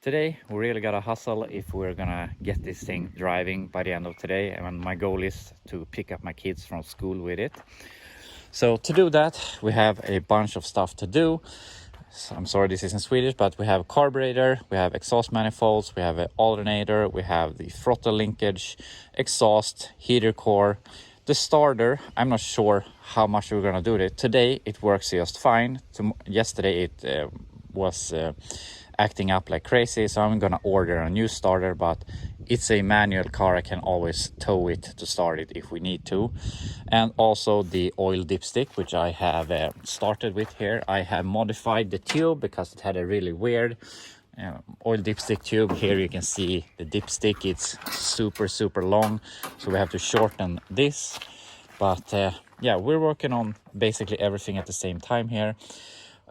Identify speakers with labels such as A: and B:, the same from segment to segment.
A: Today we really gotta hustle if we're gonna get this thing driving by the end of today, and my goal is to pick up my kids from school with it. So to do that, we have a bunch of stuff to do. So I'm sorry this isn't Swedish, but we have a carburetor, we have exhaust manifolds, we have an alternator, we have the throttle linkage, exhaust, heater core, the starter. I'm not sure how much we're gonna do it. Today it works just fine. Yesterday it was acting up like crazy, so I'm gonna order a new starter, but it's a manual car. I can always tow it to start it if we need to. And also the oil dipstick, which I have started with here. I have modified the tube because it had a really weird oil dipstick tube. Here you can see the dipstick, it's super long, so we have to shorten this. But yeah, we're working on basically everything at the same time here.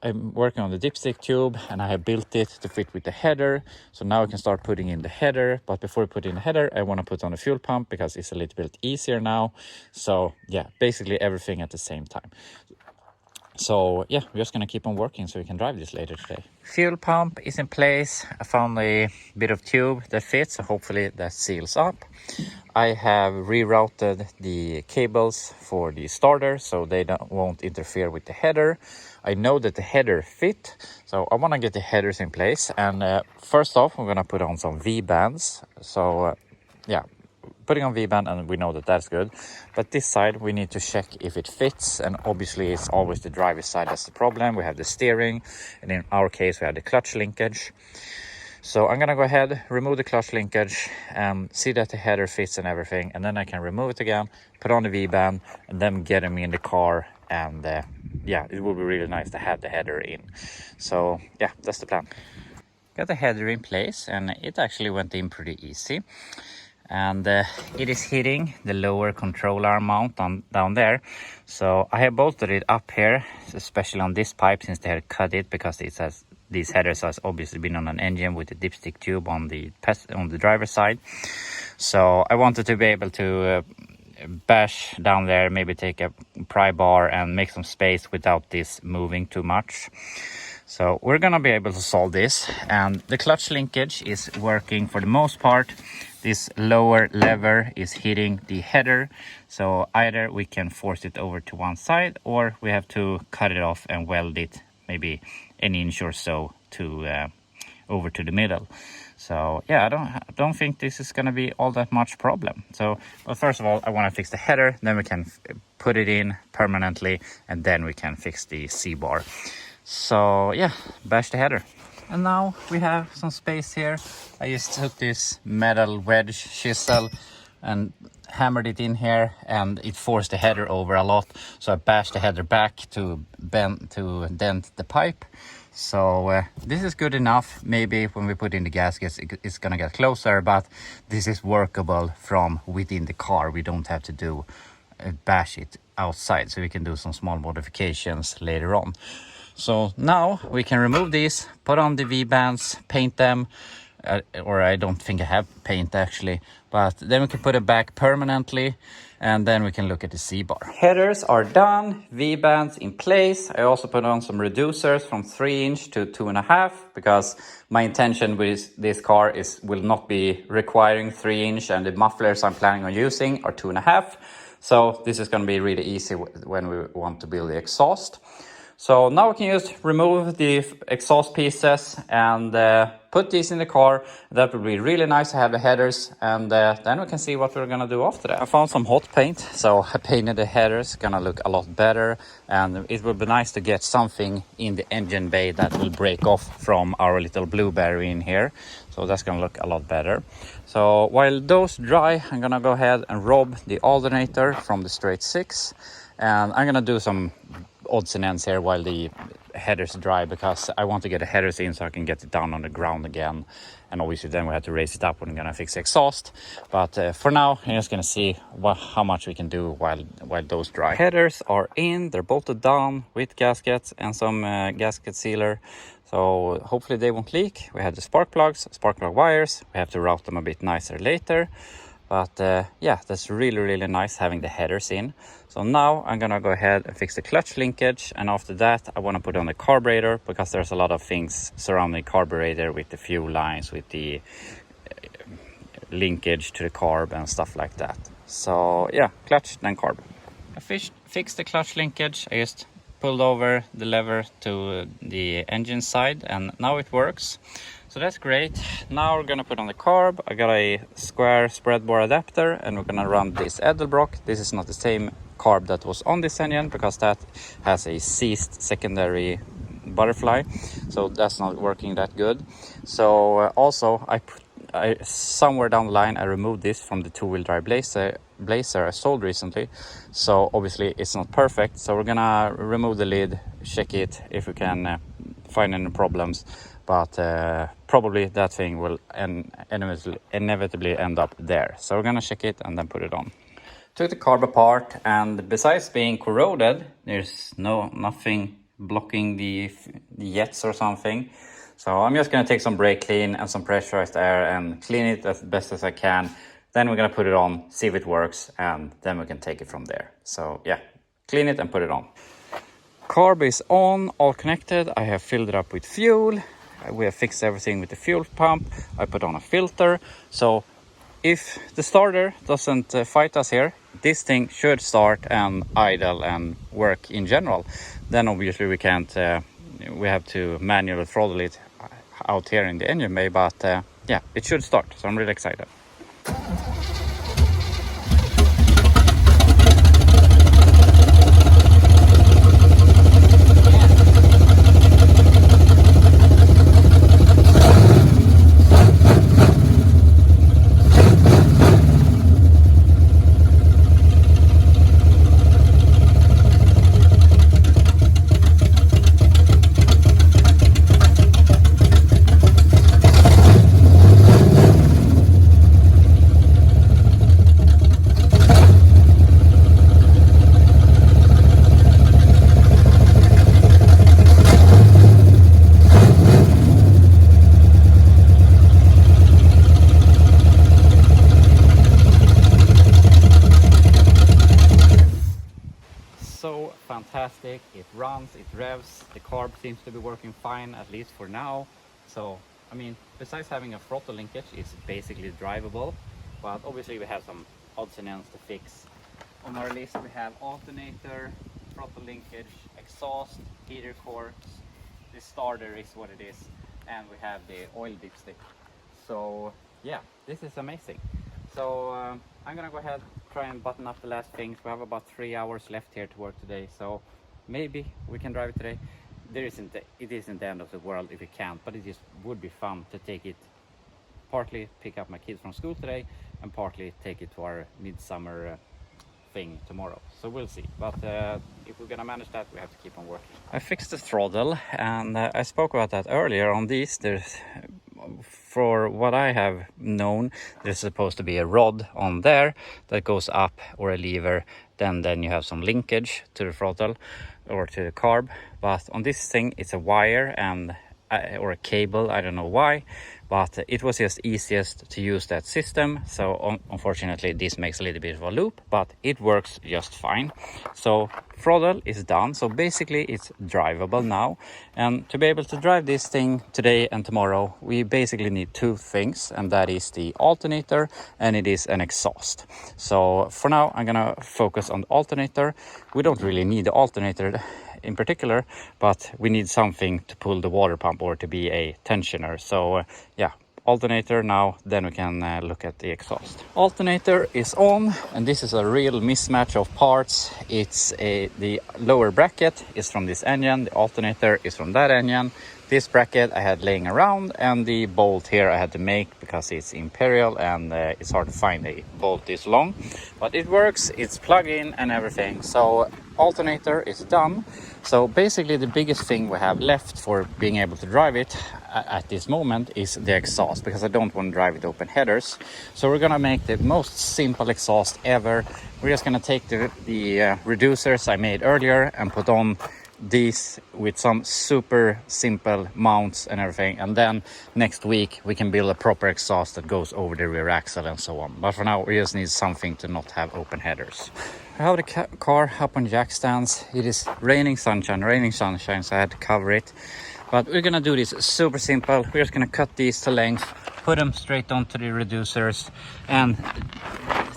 A: I'm working on the dipstick tube, and I have built it to fit with the header. So now I can start putting in the header. But before I put in the header, I want to put on the fuel pump because it's a little bit easier now. So yeah, basically everything at the same time. So yeah, we're just going to keep on working so we can drive this later today. Fuel pump is in place. I found a bit of tube that fits, so hopefully that seals up. I have rerouted the cables for the starter so they won't interfere with the header. I know that the header fit, so I want to get the headers in place. And first off, we're going to put on some V-bands. So yeah, putting on V-band, and we know that that's good. But this side, we need to check if it fits. And obviously, it's always the driver's side that's the problem. We have the steering, and in our case, we have the clutch linkage. So I'm going to go ahead, remove the clutch linkage, and see that the header fits and everything. And then I can remove it again, put on the V-band, and then get them in the car. And yeah, it would be really nice to have the header in. So yeah, that's the plan. Got the header in place, and it actually went in pretty easy. And it is hitting the lower control arm mount down there. So I have bolted it up here, especially on this pipe, since they had cut it, because it has these headers has obviously been on an engine with a dipstick tube on the driver's side. So I wanted to be able to bash down there, maybe take a pry bar and make some space without this moving too much. So we're gonna be able to solve this, and the clutch linkage is working for the most part. This lower lever is hitting the header, so either we can force it over to one side, or we have to cut it off and weld it maybe an inch or so to over to the middle. So yeah, I don't think this is going to be all that much problem. So, well, first of all, I want to fix the header, then we can put it in permanently, and then we can fix the C-bar. So yeah, bash the header. And now we have some space here. I just took this metal wedge chisel and hammered it in here, and it forced the header over a lot. So I bashed the header back to dent the pipe. So this is good enough. Maybe when we put in the gaskets, it's gonna get closer, but this is workable from within the car. We don't have to bash it outside, so we can do some small modifications later on. So now we can remove these, put on the V-bands, paint them, or I don't think I have paint actually, but then we can put it back permanently, and then we can look at the C-bar. Headers are done, V-bands in place. I also put on some reducers from 3" to 2.5, because my intention with this car will not be requiring 3", and the mufflers I'm planning on using are 2.5. So this is going to be really easy when we want to build the exhaust. So now we can just remove the exhaust pieces and put these in the car. That would be really nice to have the headers, and then we can see what we're gonna do after that. I found some hot paint, so I painted the headers. Gonna look a lot better, and it would be nice to get something in the engine bay that will break off from our little blueberry in here. So that's gonna look a lot better. So while those dry, I'm gonna go ahead and rob the alternator from the straight 6, and I'm gonna do some odds and ends here while the headers dry, because I want to get the headers in so I can get it down on the ground again, and obviously then we have to raise it up when we're gonna fix the exhaust. But for now, I'm just gonna see how much we can do while those dry. Headers are in, they're bolted down with gaskets and some gasket sealer, so hopefully they won't leak. We have the spark plug wires. We have to route them a bit nicer later. But yeah, that's really nice having the headers in. So now I'm gonna go ahead and fix the clutch linkage, and after that I want to put on the carburetor, because there's a lot of things surrounding the carburetor with the fuel lines, with the linkage to the carb and stuff like that. So yeah, clutch then carb. I fixed the clutch linkage. I just pulled over the lever to the engine side and now it works. So that's great. Now we're gonna put on the carb. I got a square spread bore adapter and we're gonna run this Edelbrock. This is not the same carb that was on this engine, because that has a seized secondary butterfly, so that's not working that good. So also I somewhere down the line I removed this from the two-wheel drive blazer I sold recently, so obviously it's not perfect. So we're gonna remove the lid, check it if we can find any problems, but probably that thing will inevitably end up there. So we're gonna check it and then put it on. Took the carb apart, and besides being corroded, there's nothing blocking the jets or something. So I'm just gonna take some brake clean and some pressurized air and clean it as best as I can. Then we're gonna put it on, see if it works, and then we can take it from there. So yeah, clean it and put it on. Carb is on, all connected. I have filled it up with fuel. We have fixed everything with the fuel pump. I put on a filter. So if the starter doesn't fight us here, this thing should start and idle and work in general. Then obviously we can't, we have to manually throttle it out here in the engine bay, but yeah, it should start. So I'm really excited. So fantastic, it runs, it revs, the carb seems to be working fine, at least for now. So I mean, besides having a throttle linkage, it's basically drivable, but obviously we have some odds and ends to fix. On our list we have alternator, throttle linkage, exhaust, heater cords, the starter is what it is, and we have the oil dipstick. So yeah, this is amazing. So I'm gonna go ahead, try and button up the last things. We have about 3 hours left here to work today, so maybe we can drive it today. It isn't the end of the world if we can't, but it just would be fun to take it, partly pick up my kids from school today and partly take it to our midsummer thing tomorrow. So we'll see, but if we're gonna manage that, we have to keep on working. I fixed the throttle, and I spoke about that earlier on these. For what I have known, there's supposed to be a rod on there that goes up, or a lever, then you have some linkage to the throttle or to the carb. But on this thing it's a wire and or a cable, I don't know why, but it was just easiest to use that system. So unfortunately this makes a little bit of a loop, but it works just fine. So throttle is done, so basically it's drivable now. And to be able to drive this thing today and tomorrow, we basically need two things, and that is the alternator and it is an exhaust. So for now I'm gonna focus on the alternator. We don't really need the alternator in particular, but we need something to pull the water pump or to be a tensioner. So yeah, alternator now, then we can look at the exhaust. Alternator is on, and this is a real mismatch of parts. It's the lower bracket is from this engine, the alternator is from that engine. This bracket I had laying around, and the bolt here I had to make because it's Imperial and it's hard to find a bolt this long, but it works, it's plugged in and everything. So alternator is done. So basically the biggest thing we have left for being able to drive it at this moment is the exhaust, because I don't want to drive it open headers. So we're gonna make the most simple exhaust ever. We're just gonna take the reducers I made earlier and put on these with some super simple mounts and everything, and then next week we can build a proper exhaust that goes over the rear axle and so on. But for now we just need something to not have open headers. I have the car up on jack stands. It is raining sunshine, so I had to cover it. But we're gonna do this super simple. We're just gonna cut these to length, put them straight onto the reducers, and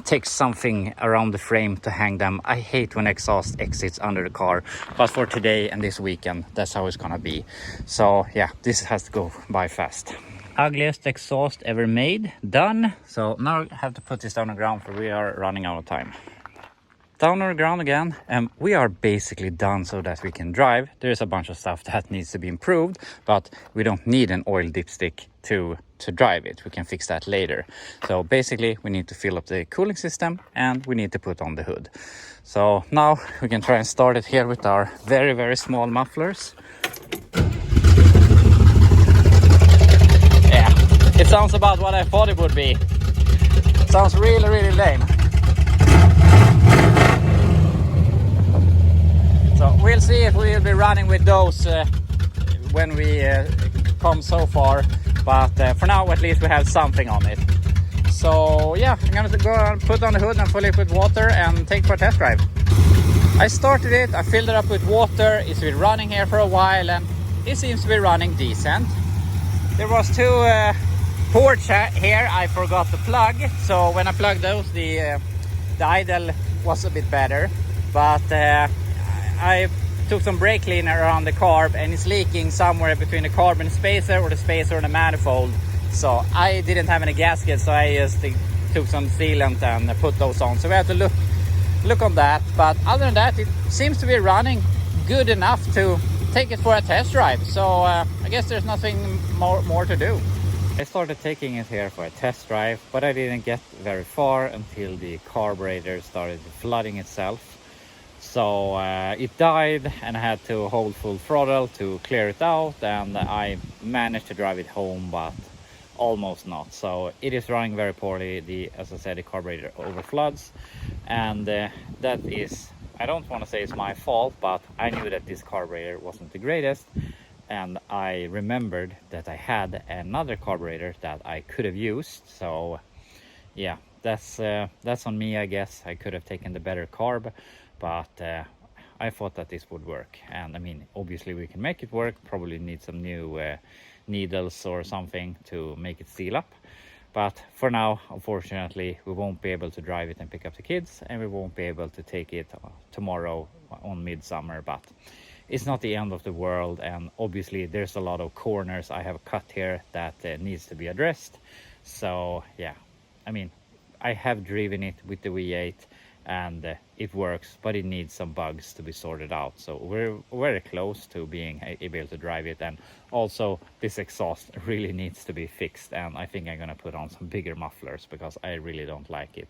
A: take something around the frame to hang them. I hate when exhaust exits under the car, but for today and this weekend, that's how it's gonna be. So yeah, this has to go by fast. Ugliest exhaust ever made, done. So now I have to put this down on the ground, for we are running out of time. Down on the ground again, and we are basically done so that we can drive. There's a bunch of stuff that needs to be improved, but we don't need an oil dipstick to drive it. We can fix that later. So basically we need to fill up the cooling system and we need to put on the hood. So now we can try and start it here with our very, very small mufflers. Yeah, it sounds about what I thought it would be. Sounds really, really lame. So we'll see if we'll be running with those when we come so far. But for now, at least we have something on it. So yeah, I'm gonna go and put on the hood and fill it with water and take for a test drive. I started it, I filled it up with water. It's been running here for a while and it seems to be running decent. There was two ports here I forgot to plug. So when I plugged those, the idle was a bit better. But I took some brake cleaner around the carb and it's leaking somewhere between the carb and the spacer, or the spacer and the manifold. So I didn't have any gaskets, so I just took some sealant and put those on. So we have to look on that. But other than that, it seems to be running good enough to take it for a test drive. So I guess there's nothing more to do. I started taking it here for a test drive, but I didn't get very far until the carburetor started flooding itself. So it died and I had to hold full throttle to clear it out, and I managed to drive it home, but almost not. So it is running very poorly. As I said, the carburetor overfloods, and that is, I don't want to say it's my fault, but I knew that this carburetor wasn't the greatest, and I remembered that I had another carburetor that I could have used. So yeah, that's on me, I guess. I could have taken the better carb, but I thought that this would work. And I mean, obviously we can make it work. Probably need some new needles or something to make it seal up. But for now, unfortunately, we won't be able to drive it and pick up the kids, and we won't be able to take it tomorrow on midsummer. But it's not the end of the world, and obviously there's a lot of corners I have cut here that needs to be addressed. So yeah, I mean, I have driven it with the V8 and it works, but it needs some bugs to be sorted out. So we're very close to being able to drive it, and also this exhaust really needs to be fixed, and I think I'm gonna put on some bigger mufflers because I really don't like it.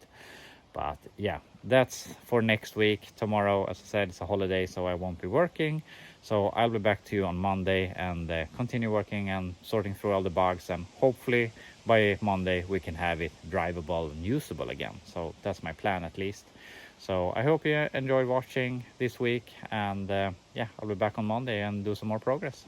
A: But yeah, that's for next week. Tomorrow, as I said, it's a holiday, so I won't be working. So I'll be back to you on Monday and continue working and sorting through all the bugs, and hopefully by Monday we can have it drivable and usable again. So that's my plan, at least. So I hope you enjoyed watching this week, and yeah, I'll be back on Monday and do some more progress.